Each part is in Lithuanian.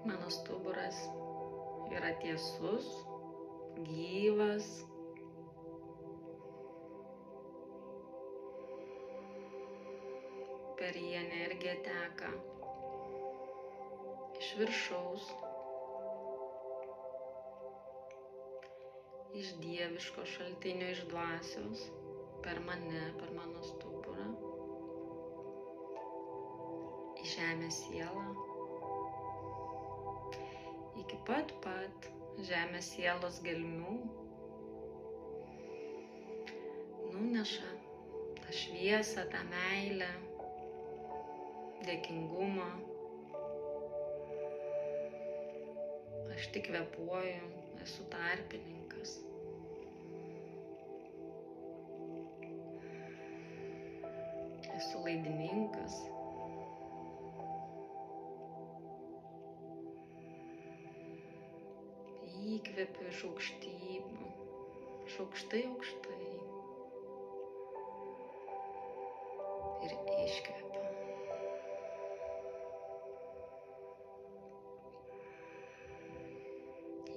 Mano stuburas yra tiesus, gyvas. Per jį energija teka iš viršaus, iš dieviško šaltinio, iš dvasios, per mane, per mano stuburą, į žemės sielą, iki pat žemės sielos gelmių, nuneša tą šviesą, tą meilę, dėkingumą. Aš tik kvėpuoju, esu tarpininkas. Esu laidininkas. Įkvepiu iš aukštybių, iš aukštai. Ir iškvepiu.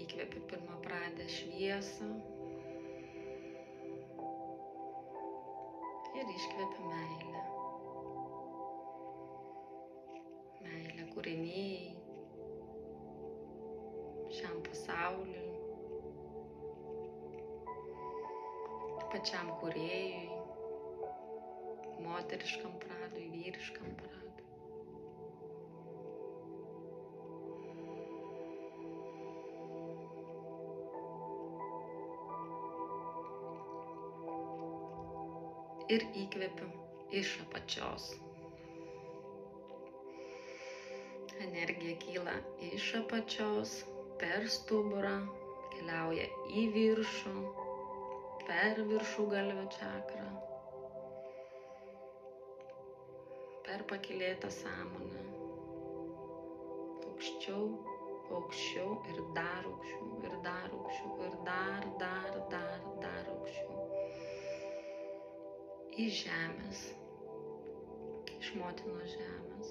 Įkvepiu pirmapradę šviesą ir iškvepiu meilę. Meilę kūrinijai, šiam pasauliui, pačiam kūrėjui, moteriškam pradui, vyriškam pradui. Ir įkvepiu iš apačios. Energija kyla iš apačios, per stuburą, keliauja į viršų, per viršugalvio čakrą, per pakylėtą sąmonę, aukščiau, aukščiau ir dar aukščiau, ir dar aukščiau, ir dar aukščiau. Iš žemės, iš motinos žemės,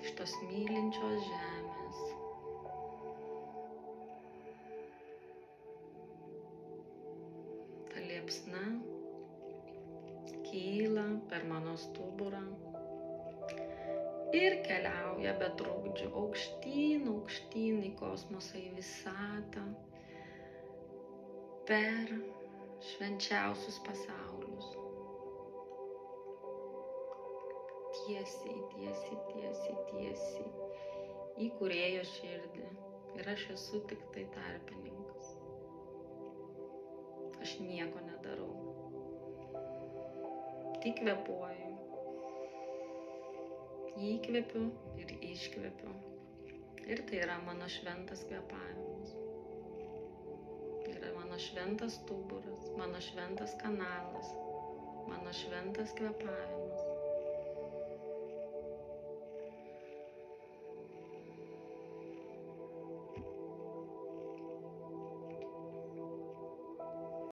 iš tos mylinčios žemės. Ta liepsna kyla per mano stuburą ir keliauja be trukdžių aukštyn į kosmosą, į visatą, per švenčiausius pasaulius. Tiesiai į kūrėjo širdį. Ir aš esu tik tai tarpininkas. Aš nieko nedarau. Tik kvėpuoju. Įkvepiu ir iškvepiu. Ir tai yra mano šventas kvėpavimas. Yra mano šventas stuburas, mano šventas kanalas, mano šventas kvėpavimas.